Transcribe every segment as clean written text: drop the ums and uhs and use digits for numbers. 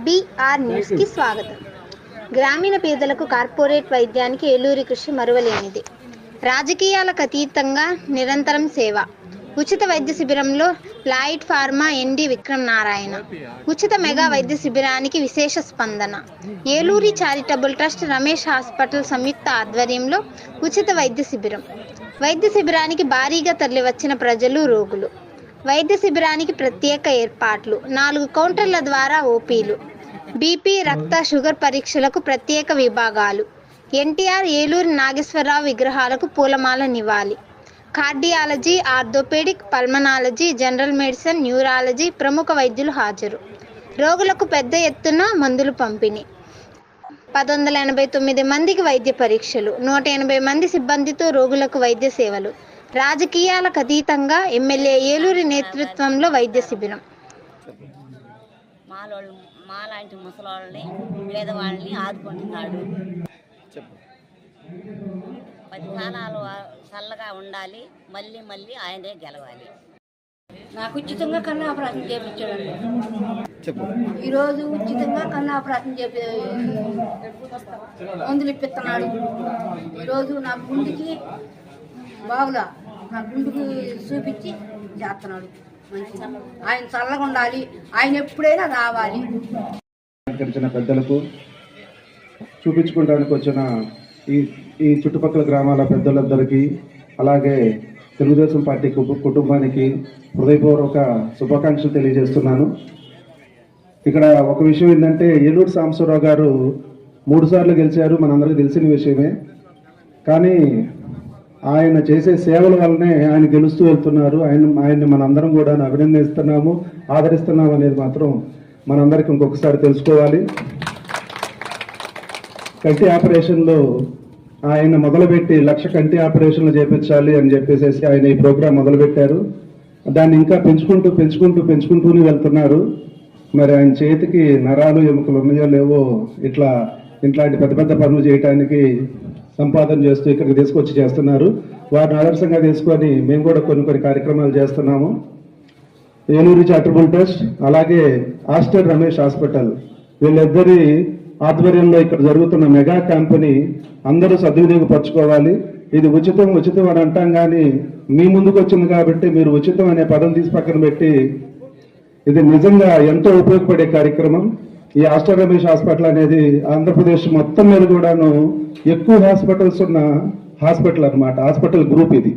BR న్యూస్కి స్వాగతం. గ్రామీణ పేదలకు కార్పొరేట్ వైద్యానికి ఏలూరి కృషి మరువలేనిది. రాజకీయాలకు అతీతంగా నిరంతరం సేవ. ఉచిత వైద్య శిబిరంలో Lloyd pharma MD Vikram Narayana. ఉచిత మెగా వైద్య శిబిరానికి విశేష స్పందన. Eluri charitable trust Ramesh hospital సంయుక్త ఆధ్వర్యంలో ఉచిత వైద్య శిబిరం. వైద్య శిబిరానికి భారీగా తరలివచ్చిన ప్రజలు, రోగులు. వైద్య శిబిరానికి ప్రత్యేక ఏర్పాట్లు. 4 కౌంటర్ల ద్వారా ఓపీలు. బీపీ, రక్త, షుగర్ పరీక్షలకు ప్రత్యేక విభాగాలు. ఎన్టీఆర్, ఏలూరు నాగేశ్వరరావు విగ్రహాలకు పూలమాల నివాళి. Cardiology, orthopedic, pulmonology, general medicine, neurology ప్రముఖ వైద్యులు హాజరు. రోగులకు పెద్ద ఎత్తున మందులు పంపిణీ. 1189 మందికి వైద్య పరీక్షలు. 180 మంది సిబ్బందితో రోగులకు వైద్య సేవలు. రాజకీయాలకు అతీతంగా ఎమ్మెల్యే ఏలూరి నేతృత్వంలో వైద్య శిబిరం. మాలాంటి ముసలాళ్ళని, పేదవాళ్ళని ఆదుకుంటున్నాడు. 10 కాలాలు చల్లగా ఉండాలి. మళ్ళీ మళ్ళీ ఆయనే గెలవాలి. నాకు ఉచితంగా కన్ను ఆపరేషన్ చేయించాడు. ఈరోజు ఉచితంగా కన్ను ఆపరేషన్ చేపి మందులు ఇప్పిస్తున్నాడు. ఈరోజు నా గుండెకి బాగులా నా గుండెకి చూపించి చేస్తున్నాడు. ఆయన చల్లగా ఉండాలి. ఆయన ఎప్పుడైనా రావాలి. పెద్దలకు చూపించుకోవడానికి వచ్చిన ఈ చుట్టుపక్కల గ్రామాల పెద్దలందరికీ, అలాగే తెలుగుదేశం పార్టీ కుటుంబానికి హృదయపూర్వక శుభాకాంక్షలు తెలియజేస్తున్నాను. ఇక్కడ ఒక విషయం ఏంటంటే, ఏలూరు సాంబశివరావు గారు 3 సార్లు గెలిచారు, మనందరికీ తెలిసిన విషయమే. కానీ ఆయన చేసే సేవల వల్లనే ఆయన గెలుస్తూ వెళ్తున్నారు. ఆయన్ని మనందరం కూడా అభినందిస్తున్నాము, ఆదరిస్తున్నాము అనేది మాత్రం మనందరికీ ఇంకొకసారి తెలుసుకోవాలి. కంటి ఆపరేషన్లో ఆయన మొదలుపెట్టి 1,00,000 కంటి ఆపరేషన్లు చేయించాలి అని చెప్పేసి ఆయన ఈ ప్రోగ్రాం మొదలుపెట్టారు. దాన్ని ఇంకా పెంచుకుంటూనే వెళ్తున్నారు. మరి ఆయన చేతికి నరాలు, ఎముకలు ఉన్నాయో లేవో ఇట్లాంటి పెద్ద పెద్ద పనులు చేయడానికి సంపాదన చేస్తూ ఇక్కడికి తీసుకొచ్చి చేస్తున్నారు. వారిని ఆదర్శంగా తీసుకొని మేము కూడా కొన్ని కార్యక్రమాలు చేస్తున్నాము. ఏలూరు చారిటబుల్ ట్రస్ట్, అలాగే ఆస్టర్ రమేష్ హాస్పిటల్, వీళ్ళిద్దరి ఆధ్వర్యంలో ఇక్కడ జరుగుతున్న మెగా క్యాంపుని అందరూ సద్వినియోగపరచుకోవాలి. ఇది ఉచితం అని అంటాం, కానీ మీ ముందుకు వచ్చింది కాబట్టి మీరు ఉచితం అనే పదం తీసి పక్కన పెట్టి, ఇది నిజంగా ఎంతో ఉపయోగపడే కార్యక్రమం. ఈ ఆస్టర్ రమేష్ హాస్పిటల్ అనేది ఆంధ్రప్రదేశ్ మొత్తం మీద కూడాను ఎక్కువ హాస్పిటల్స్ ఉన్న హాస్పిటల్ అన్నమాట. హాస్పిటల్ గ్రూప్ ఇది.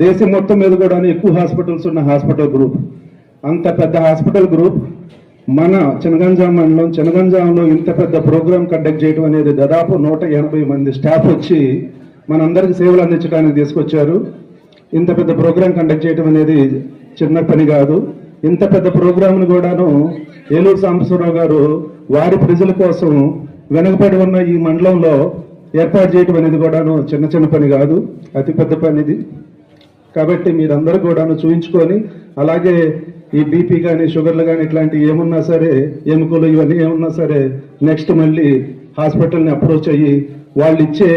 దేశం మొత్తం మీద కూడా ఎక్కువ హాస్పిటల్స్ ఉన్న హాస్పిటల్ గ్రూప్. అంత పెద్ద హాస్పిటల్ గ్రూప్ మన చినగంజాం మండలం చినగంజాంలో ఇంత పెద్ద ప్రోగ్రాం కండక్ట్ చేయడం అనేది దాదాపు 180 మంది స్టాఫ్ వచ్చి మనందరికి సేవలు అందించడానికి తీసుకొచ్చారు. ఇంత పెద్ద ప్రోగ్రాం కండక్ట్ చేయడం అనేది చిన్న పని కాదు. ఇంత పెద్ద ప్రోగ్రాంను కూడాను ఏలూరు సాంబశివరావు గారు వారి ప్రజల కోసం వెనకబడి ఉన్న ఈ మండలంలో ఏర్పాటు చేయడం అనేది కూడాను చిన్న పని కాదు, అతి పెద్ద పని ఇది. కాబట్టి మీరందరూ కూడాను చూయించుకొని, అలాగే ఈ బీపీ కానీ, షుగర్లు కానీ, ఇట్లాంటివి ఏమున్నా సరే, ఎముకలు ఇవన్నీ ఏమున్నా సరే, నెక్స్ట్ మళ్ళీ హాస్పిటల్ని అప్రోచ్ అయ్యి వాళ్ళు ఇచ్చే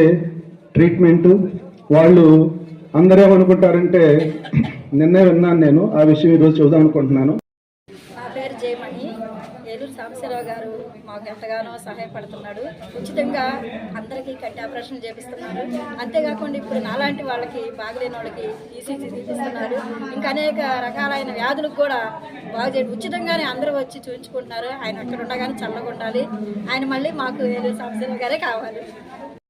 ట్రీట్మెంట్, వాళ్ళు అందరూ ఏమనుకుంటారంటే, నిన్నే విన్నాను నేను ఆ విషయం, ఈరోజు చూద్దాం అనుకుంటున్నాను. నా పేరు జయమణి. ఏలూరు సాంబశివరావు గారు మాకు ఎంతగానో సహాయపడుతున్నాడు. ఉచితంగా అందరికీ కంటి ఆపరేషన్ చేపిస్తున్నారు. అంతేకాకుండా ఇప్పుడు నాలాంటి వాళ్ళకి, బాగలేని వాళ్ళకి ఈసీజీ తీపిస్తున్నారు. ఇంకా అనేక రకాలైన వ్యాధులకు కూడా బాగు చేయడం ఉచితంగానే అందరూ వచ్చి చూపించుకుంటున్నారు. ఆయన అక్కడ ఉండగానే చల్లగా ఉండాలి. ఆయన మళ్ళీ మాకు ఏలూరు సాంబశివరావు గారే కావాలి.